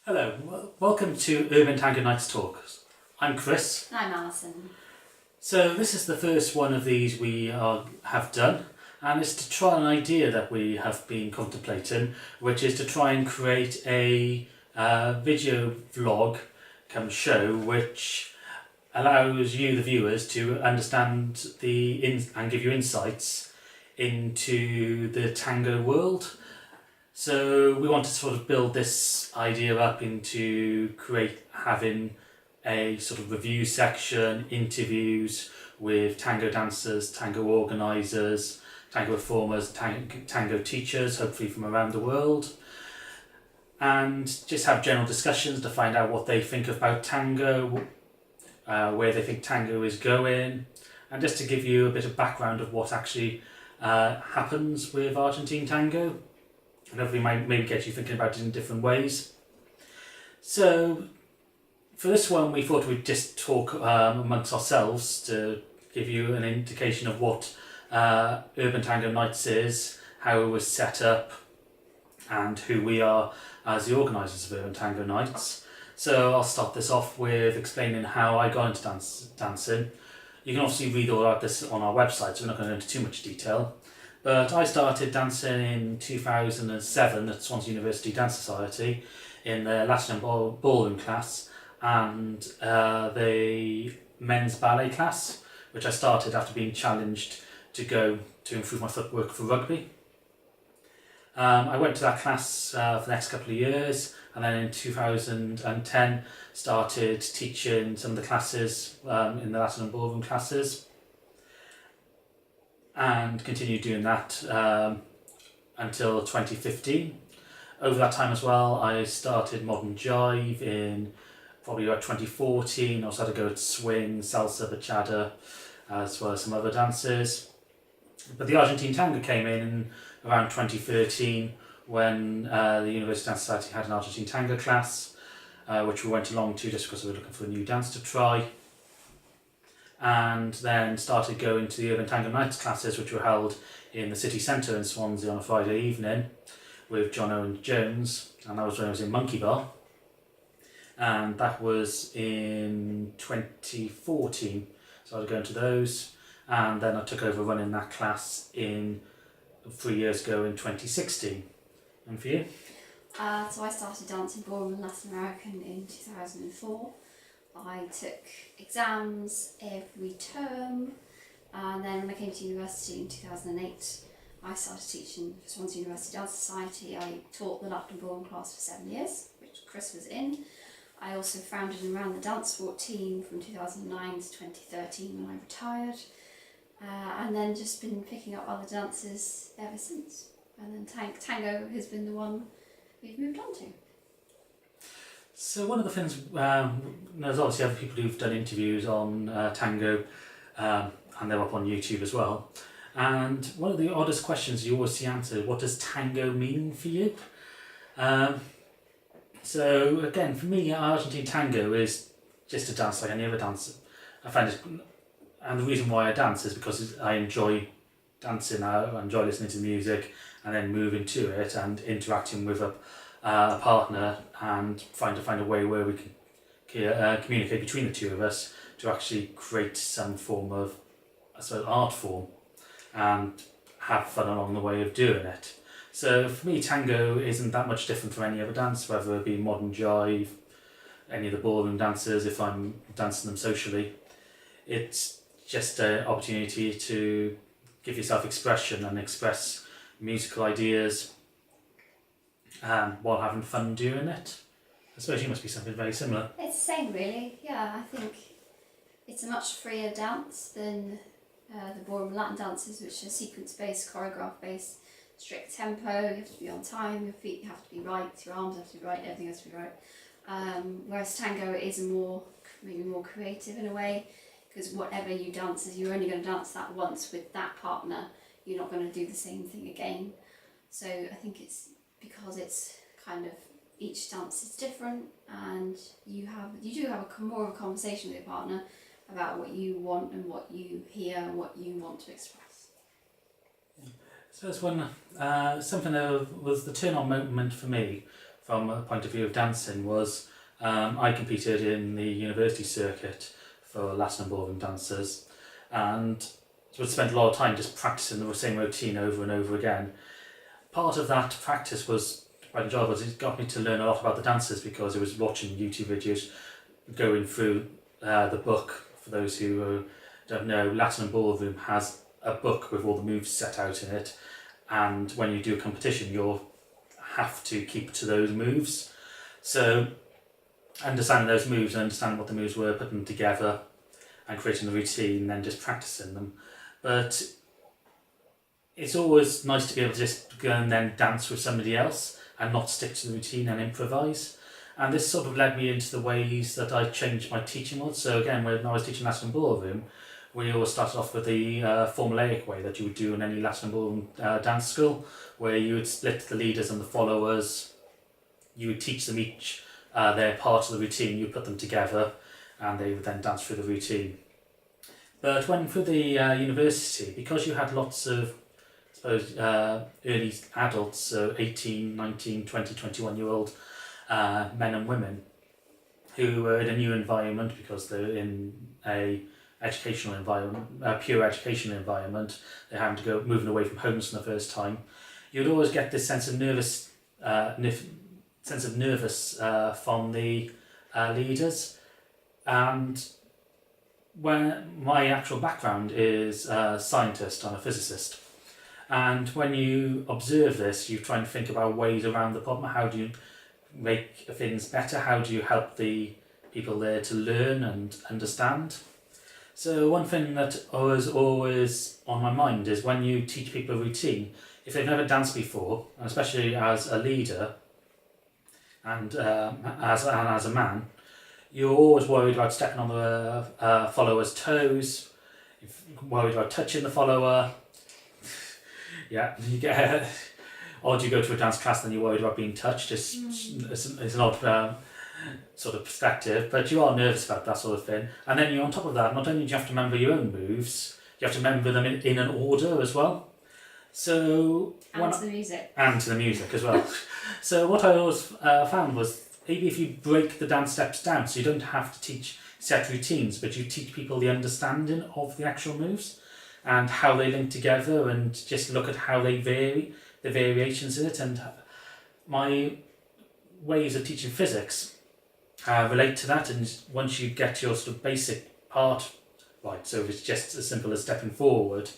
Hello, welcome to Urban Tango Nights Talks. I'm Chris. I'm Alison. So this is the first one of these we have done, and it's to try an idea that we have been contemplating, which is to try and create a video vlog come show which allows you, the viewers, to understand and give you insights into the tango world. So we want to sort of build this idea up into having a sort of review section, interviews with tango dancers, tango organisers, tango performers, tango teachers, hopefully from around the world, and just have general discussions to find out what they think about tango, where they think tango is going, and just to give you a bit of background of what actually happens with Argentine tango. And hopefully maybe get you thinking about it in different ways. So for this one we thought we'd just talk amongst ourselves to give you an indication of what Urban Tango Nights is, how it was set up, and who we are as the organisers of Urban Tango Nights. So I'll start this off with explaining how I got into dancing. You can obviously read all about this on our website, so we're not going to go into too much detail. But I started dancing in 2007 at Swansea University Dance Society in the Latin and ballroom class and the men's ballet class, which I started after being challenged to go to improve my footwork for rugby. I went to that class for the next couple of years, and then in 2010 started teaching some of the classes in the Latin and ballroom classes, and continued doing that until 2015. Over that time as well, I started modern jive in probably about 2014. I also had to go at swing, salsa, bachata, as well as some other dances. But the Argentine tango came in around 2013 when the University Dance Society had an Argentine tango class, which we went along to just because we were looking for a new dance to try. And then started going to the Urban Tango Nights classes, which were held in the city centre in Swansea on a Friday evening with John Owen Jones, and that was when I was in Monkey Bar, and that was in 2014, so I was going to those, and then I took over running that class 3 years ago in 2016. And for you? So I started dancing ballroom and Latin American in 2004. I took exams every term, and then when I came to university in 2008 I started teaching for Swansea University Dance Society. I taught the Latin ballroom class for 7 years, which Chris was in. I also founded and ran the dance sport team from 2009 to 2013 when I retired, and then just been picking up other dances ever since. And then Tango has been the one we've moved on to. So one of the things, there's obviously other people who've done interviews on tango, and they're up on YouTube as well. And one of the oddest questions you always see answered: what does tango mean for you? So again, for me, Argentine tango is just a dance like any other dance. I find it, and the reason why I dance is because I enjoy dancing. I enjoy listening to music and then moving to it and interacting with a partner, and trying to find a way where we can communicate between the two of us to actually create some form of art form and have fun along the way of doing it. So for me, tango isn't that much different from any other dance, whether it be modern jive, any of the ballroom dances, if I'm dancing them socially. It's just an opportunity to give yourself expression and express musical ideas while having fun doing it. I suppose you must be something very similar. It's the same really, yeah. I think it's a much freer dance than the ballroom Latin dances, which are sequence-based, choreograph-based, strict tempo. You have to be on time, your feet have to be right, your arms have to be right, everything has to be right. Whereas tango is maybe more creative in a way, because whatever you dance is, you're only going to dance that once with that partner. You're not going to do the same thing again. So I think it's because it's kind of, each dance is different, and you do have more of a conversation with your partner about what you want and what you hear and what you want to express. So it's when something that was the turn-on moment for me from a point of view of dancing was I competed in the university circuit for Latin and ballroom dancers, and would spend a lot of time just practicing the same routine over and over again. Part of that practice was quite enjoyable. It got me to learn a lot about the dancers because I was watching YouTube videos, going through the book. For those who don't know, Latin and ballroom has a book with all the moves set out in it, and when you do a competition, you'll have to keep to those moves. So understanding those moves and understanding what the moves were, putting them together and creating the routine, then just practicing them. But it's always nice to be able to just go and then dance with somebody else and not stick to the routine and improvise. And this sort of led me into the ways that I changed my teaching was. So again, when I was teaching Latin and ballroom, we always started off with the formulaic way that you would do in any Latin and ballroom dance school, where you would split the leaders and the followers. You would teach them each their part of the routine. You put them together, and they would then dance through the routine. But when for the university, because you had lots of, I suppose, early adults, so 18, 19, 20, 21-year-old men and women who were in a new environment because they're in a educational environment, a pure educational environment, they're having to go moving away from homes for the first time, you'd always get this sense of nervous from the leaders. And when my actual background is a scientist, I'm a physicist, and when you observe this, you try and think about ways around the problem. How do you make things better? How do you help the people there to learn and understand? So one thing that was always on my mind is when you teach people a routine, if they've never danced before, and especially as a leader and as a man, you're always worried about stepping on the follower's toes, worried about touching the follower. Yeah, you get. Or do you go to a dance class and you're worried about being touched? It's an odd sort of perspective, but you are nervous about that sort of thing. And then on top of that, not only do you have to remember your own moves, you have to remember them in an order as well. So and to the music. And to the music as well. So what I always found was, maybe if you break the dance steps down, so you don't have to teach set routines, but you teach people the understanding of the actual moves and how they link together, and just look at how they vary, the variations in it. And my ways of teaching physics relate to that. And once you get your sort of basic part right, so if it's just as simple as stepping forward,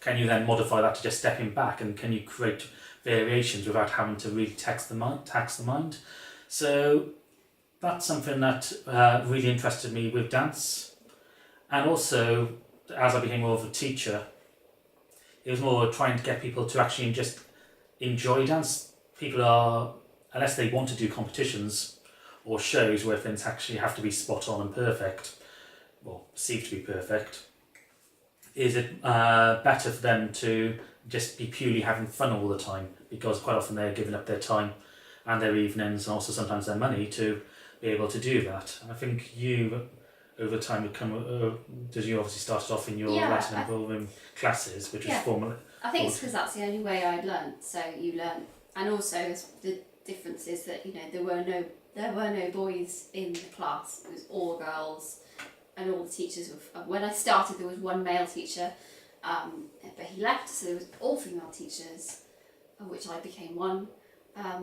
can you then modify that to just stepping back, and can you create variations without having to really tax the mind? So that's something that really interested me with dance. And also, as I became more of a teacher, it was more trying to get people to actually just enjoy dance. People are, unless they want to do competitions or shows where things actually have to be spot on and perfect, or perceived to be perfect, is it better for them to just be purely having fun all the time, because quite often they're giving up their time and their evenings and also sometimes their money to be able to do that. And I think you, over time, because you obviously started off in your Latin and ballroom classes, which was formal. I think it's because that's the only way I'd learned. So you learn, and also the difference is that there were no boys in the class. It was all girls, and all the teachers were. When I started, there was one male teacher, but he left, so there was all female teachers, of which I became one.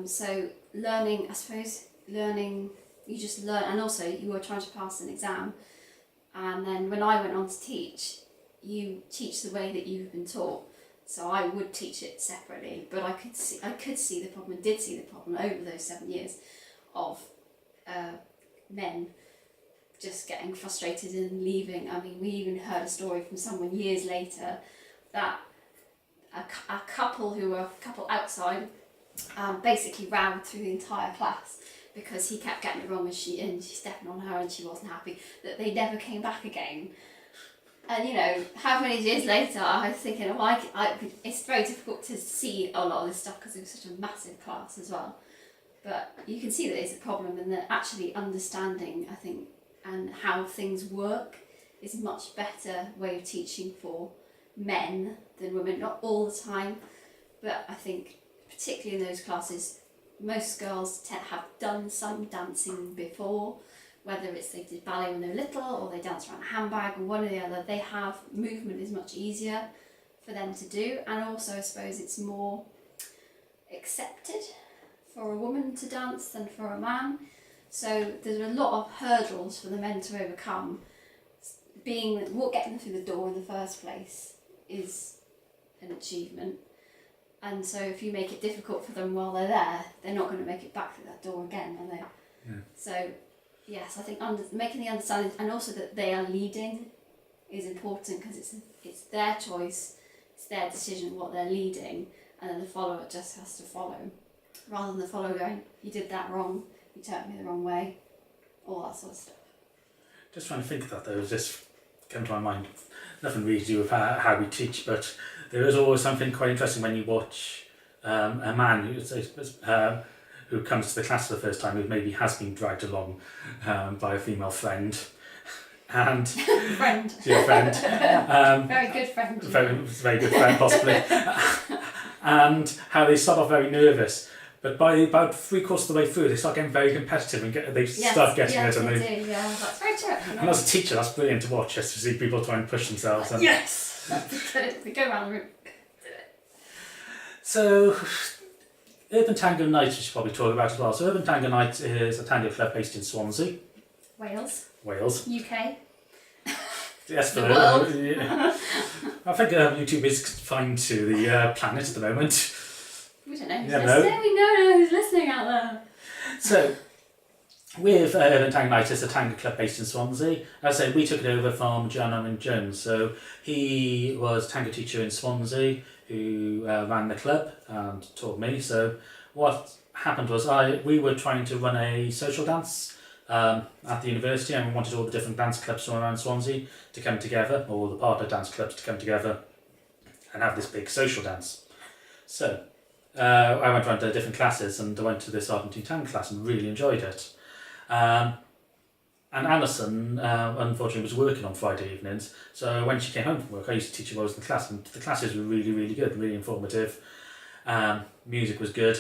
So learning, you just learn, and also you were trying to pass an exam, and then when I went on to teach, you teach the way that you've been taught. So I would teach it separately, but I could see the problem, and did see the problem over those 7 years of men just getting frustrated and leaving. I mean, we even heard a story from someone years later that a couple who were a couple outside basically rowed through the entire class because he kept getting it wrong, and she stepping on her and she wasn't happy, that they never came back again. And how many years later I was thinking, it's very difficult to see a lot of this stuff because it was such a massive class as well. But you can see that it's a problem, and that actually understanding, I think, and how things work is a much better way of teaching for men than women. Not all the time, but I think particularly in those classes, most girls have done some dancing before, whether it's they did ballet when they were little or they danced around a handbag or one or the other. They have movement is much easier for them to do, and also I suppose it's more accepted for a woman to dance than for a man. So there's a lot of hurdles for the men to overcome. Getting them through the door in the first place is an achievement. And so if you make it difficult for them while they're there, they're not going to make it back through that door again, are they? Yeah. So yes, I think making the understanding, and also that they are leading, is important, because it's their choice, it's their decision what they're leading, and then the follower just has to follow, rather than the follower going, you did that wrong, you turned me the wrong way, all that sort of stuff. Just trying to think of that, though, just came to my mind. Nothing really to do with how we teach, but there is always something quite interesting when you watch a man who comes to the class for the first time, who maybe has been dragged along by a female friend. And friend. Yeah, friend. Very good friend. Very good friend, possibly. And how they start off very nervous, but by about 3/4 of the way through, they start getting very competitive and start getting it. And they do. Yeah, that's very true. And as a teacher, that's brilliant to watch, just to see people try and push themselves. And yes, they go around the room. So, Urban Tango Night, we should probably talk about as well. So, Urban Tango Night is a tango club based in Swansea, Wales, UK. Yes, for the world. Yeah. I think YouTube is confined to the planet at the moment. We don't know who's Yeah, listening. We don't know who's listening out there. So, with Urban Tango Night, it's a tango club based in Swansea. As I say, we took it over from John Owen Jones. So, he was a tango teacher in Swansea who ran the club and taught me. So, what happened was we were trying to run a social dance at the university, and we wanted all the different dance clubs from around Swansea to come together, or the partner dance clubs to come together and have this big social dance. So, I went around to different classes, and I went to this Argentine tango class and really enjoyed it. And Alison, unfortunately, was working on Friday evenings, so when she came home from work, I used to teach her while I was in the class, and the classes were really, really good, really informative. Music was good.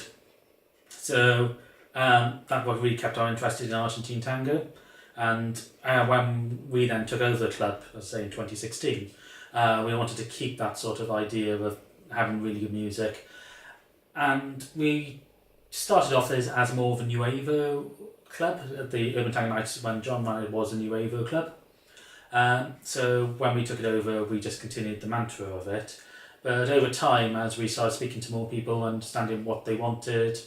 So that what really kept our interest in Argentine tango. And when we then took over the club, let's say in 2016, we wanted to keep that sort of idea of having really good music. And we started off as more of a Nuevo club at the Urban Tango Nights when John ran it was a Nuevo club. So when we took it over, we just continued the mantra of it. But over time, as we started speaking to more people, understanding what they wanted,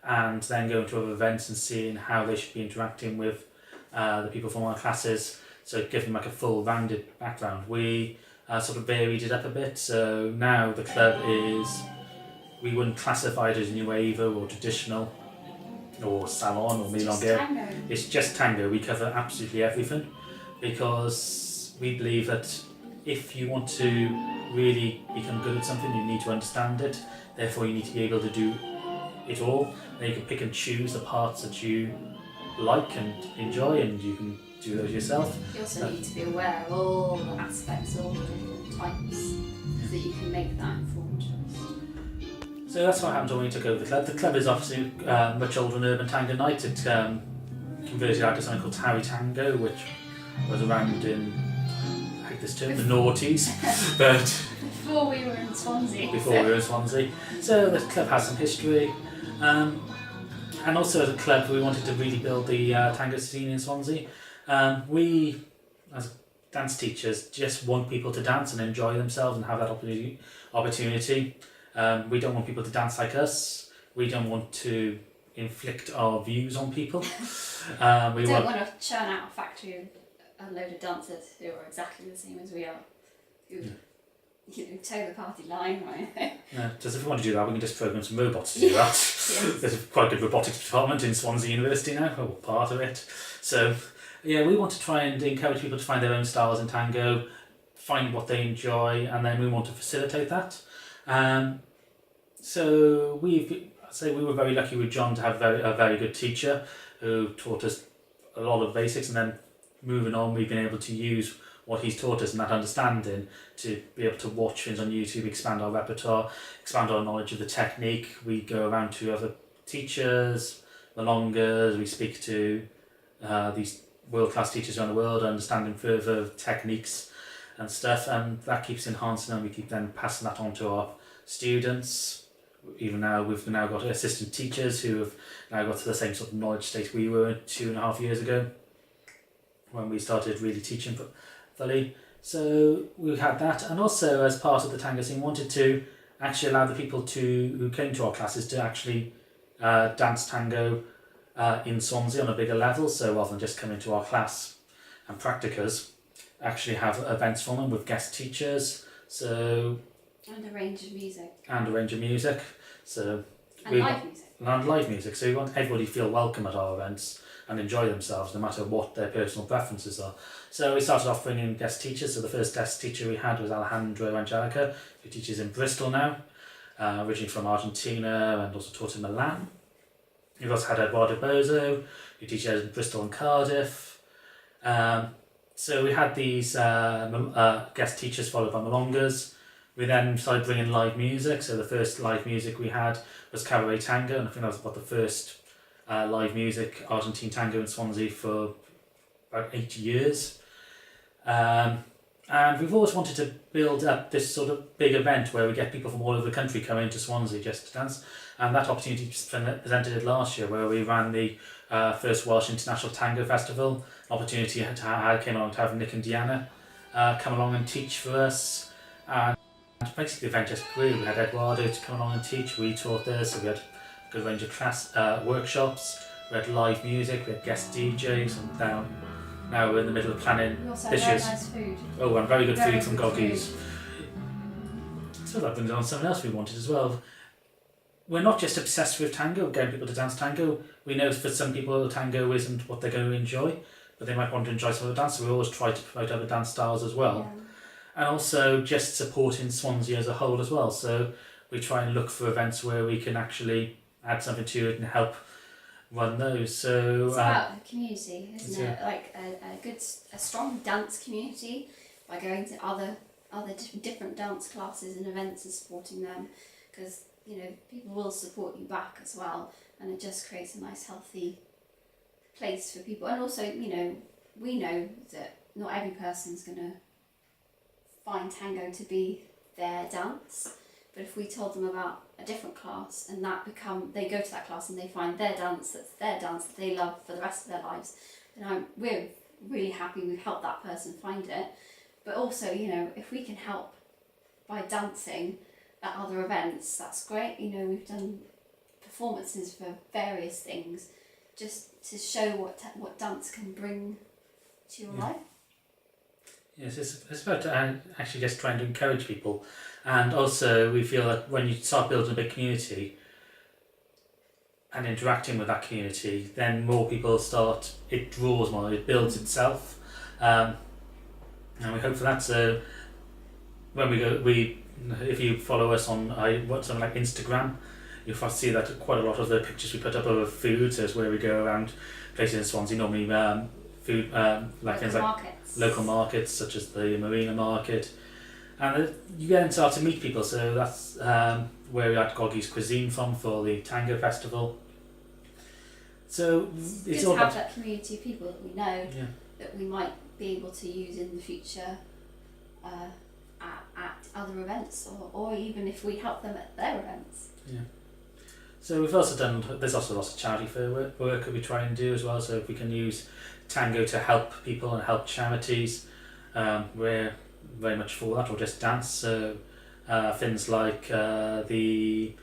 and then going to other events and seeing how they should be interacting with the people from our classes, so give them like a full rounded background. We sort of varied it up a bit, so now the club we wouldn't classify it as Nuevo or traditional or salon or milonga. It's just tango. We cover absolutely everything, because we believe that if you want to really become good at something, you need to understand it. Therefore, you need to be able to do it all. Then you can pick and choose the parts that you like and enjoy, and you can do those yourself. You also need to be aware of all the aspects, all the different types, so that you can make that informed choice. So that's what happened when we took over the club. The club is obviously much older than Urban Tango Night. It converted out to something called Harry Tango, which was around in, I hate this term, the noughties. But before we were in Swansea. So the club has some history. And also as a club, we wanted to really build the tango scene in Swansea. We, as dance teachers, just want people to dance and enjoy themselves and have that opportunity. We don't want people to dance like us. We don't want to inflict our views on people. We don't want to churn out a factory of a load of dancers who are exactly the same as we are, who toe the party line or anything. No, just if we want to do that, we can just program some robots to do that. Yes. There's a quite good robotics department in Swansea University now, or part of it. So, yeah, we want to try and encourage people to find their own styles in tango, find what they enjoy, and then we want to facilitate that. So we were very lucky with John to have a very good teacher who taught us a lot of basics, and then moving on, we've been able to use what he's taught us and that understanding to be able to watch things on YouTube, expand our repertoire, expand our knowledge of the technique. We go around to other teachers, milongas. We speak to these world-class teachers around the world, understanding further techniques and stuff, and that keeps enhancing, and we keep then passing that on to our students. Even now, we've now got assistant teachers who have now got to the same sort of knowledge state we were 2.5 years ago when we started really teaching fully. So we had that, and also as part of the tango scene, wanted to actually allow the people who came to our classes to actually dance tango in Swansea on a bigger level. So rather than just coming to our class and practicas, actually have events for them with guest teachers. So and a range of music. So and live music. And live music. So we want everybody to feel welcome at our events and enjoy themselves, no matter what their personal preferences are. So we started off bringing guest teachers. So the first guest teacher we had was Alejandro Angelica, who teaches in Bristol now, originally from Argentina and also taught in Milan. We've also had Eduardo Bozo, who teaches in Bristol and Cardiff. So we had these guest teachers followed by milongas. We then started bringing live music. So the first live music we had was Cabaret Tango, and I think that was about the first live music Argentine tango in Swansea for about 8 years. And we've always wanted to build up this sort of big event where we get people from all over the country coming to Swansea just to dance. And that opportunity presented last year, where we ran the first Welsh International Tango Festival. Opportunity came along to have Nick and Deanna come along and teach for us. And basically the event just grew. We had Eduardo to come along and teach. We taught there, so we had a good range of class workshops. We had live music. We had guest DJs, and now we're in the middle of planning We also this had year's. very nice food. Oh, and very good Very food from good Goggies. So that brings on something else we wanted as well. We're not just obsessed with tango, getting people to dance tango. We know for some people tango isn't what they're going to enjoy, but they might want to enjoy some other dance, so we always try to promote other dance styles as well. Yeah. And also just supporting Swansea as a whole as well. So we try and look for events where we can actually add something to it and help run those. So it's about a community, isn't it? Like a strong dance community, by going to other different dance classes and events and supporting them, because people will support you back as well, and it just creates a nice healthy place for people. And also we know that not every person's gonna find tango to be their dance, but if we told them about a different class and they go to that class and they find their dance that they love for the rest of their lives, then we're really happy we've helped that person find it. But also if we can help by dancing at other events, that's great. We've done performances for various things just to show what dance can bring to your life. Yes, it's about actually just trying to encourage people. And also we feel that when you start building a big community and interacting with that community, then more people it draws more, it builds itself. And we hope for that. So when if you follow us on something like Instagram, you'll see that quite a lot of the pictures we put up of food, so it's where we go around places in Swansea, normally food, like things like local markets such as the Marina Market, and you then start to meet people. So that's where we had Goggies Cuisine from for the Tango Festival. So it's all to have about that community of people that we know that we might be able to use in the future at other events, or even if we help them at their events. Yeah. So there's also lots of charity work that we try and do as well. So if we can use tango to help people and help charities, we're very much for that, or just dance. So things like the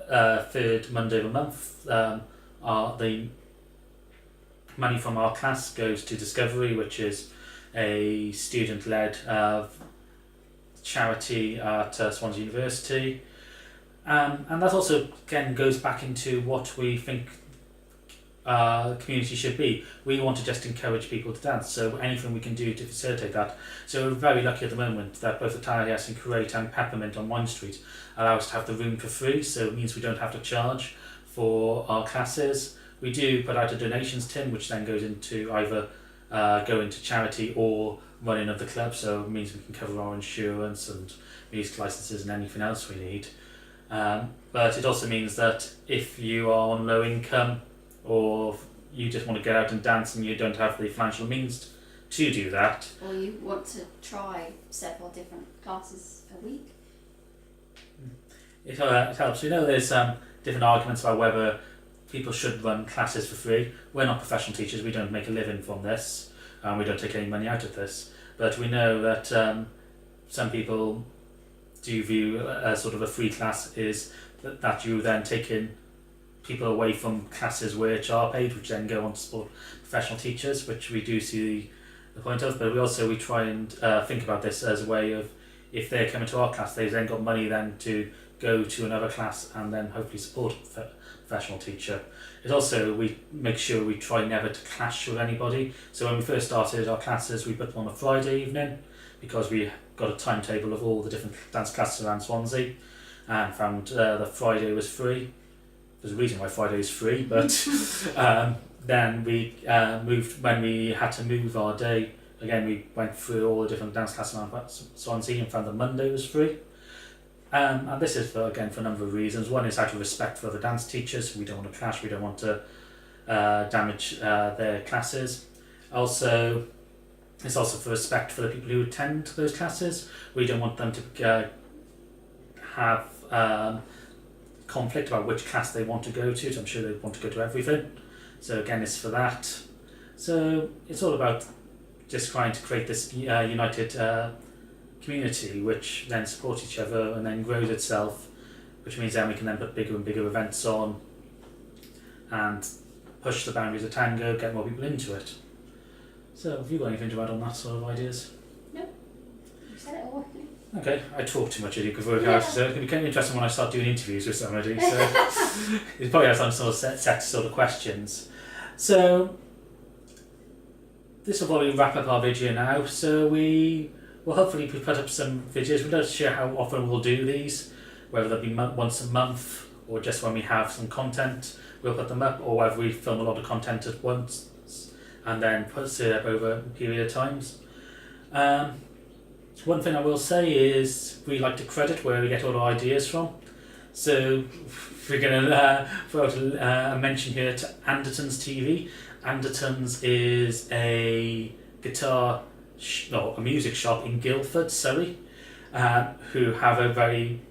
third Monday of the month, are the money from our class goes to Discovery, which is a student-led charity at Swansea University. And that also again goes back into what we think community should be. We want to just encourage people to dance, so anything we can do to facilitate that. So we're very lucky at the moment that both the Talias and Create and Peppermint on Wine Street allow us to have the room for free, so it means we don't have to charge for our classes. We do put out a donations tin, which then goes into either go into charity or running of the club, so it means we can cover our insurance and music licenses and anything else we need. But it also means that if you are on low income or you just want to get out and dance and you don't have the financial means to do that, or you want to try several different classes a week, it helps. We know there's different arguments about whether people should run classes for free. We're not professional teachers, we don't make a living from this, we don't take any money out of this. But we know that some people do view a sort of a free class is that you then taking people away from classes which are paid, which then go on to support professional teachers, which we do see the point of. But we try and think about this as a way of, if they're coming to our class, they've then got money then to go to another class and then hopefully support a professional teacher. It also, we make sure we try never to clash with anybody. So when we first started our classes, we put them on a Friday evening because we got a timetable of all the different dance classes around Swansea and found that Friday was free. There's a reason why Friday is free, but then we moved, when we had to move our day, again we went through all the different dance classes around Swansea and found that Monday was free. And this is for a number of reasons. One is out of respect for other dance teachers. We don't want to clash, we don't want to damage their classes. Also, it's also for respect for the people who attend those classes. We don't want them to have conflict about which class they want to go to. So I'm sure they want to go to everything. So again, it's for that. So it's all about just trying to create this united community which then supports each other and then grows itself, which means then we can then put bigger and bigger events on and push the boundaries of tango, get more people into it. So have you got anything to add on that sort of ideas? No, you said it all. Okay, I talk too much, you could work out, so it can be kind of interesting when I start doing interviews with somebody, so you probably have some sort of set sort of questions. So this will probably wrap up our video now. So we will hopefully put up some videos. We're not sure how often we'll do these, whether they'll be once a month or just when we have some content we'll put them up, or whether we film a lot of content at once and then put it up over a period of times. One thing I will say is we like to credit where we get all our ideas from. So we're going to throw out a mention here to Anderton's TV. Anderton's is a music shop in Guildford, Surrey, who have a very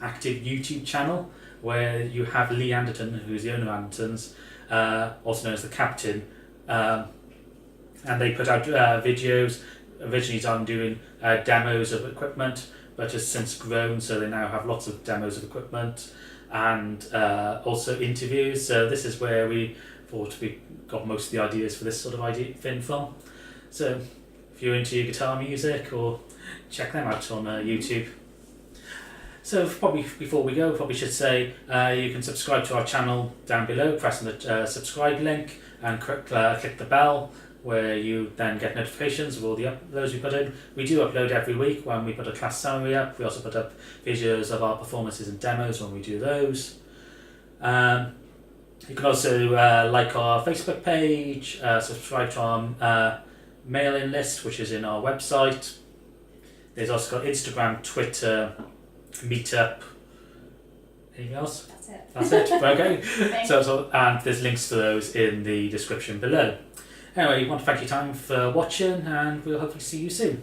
active YouTube channel where you have Lee Anderton, who's the owner of Anderton's, also known as the Captain, and they put out videos. Originally done doing demos of equipment, but has since grown, so they now have lots of demos of equipment and also interviews. So this is where we thought we got most of the ideas for this sort of idea thing from. So if you're into your guitar music, or check them out on YouTube. So probably before we go, probably should say you can subscribe to our channel down below, pressing the subscribe link and click the bell, where you then get notifications of all the uploads we put in. We do upload every week when we put a class summary up. We also put up videos of our performances and demos when we do those. You can also like our Facebook page, subscribe to our mailing list, which is in our website. There's also got Instagram, Twitter, Meetup. Anything else? That's it. That's it? Okay. And there's links to those in the description below. Anyway, I want to thank you time for watching, and we'll hopefully see you soon.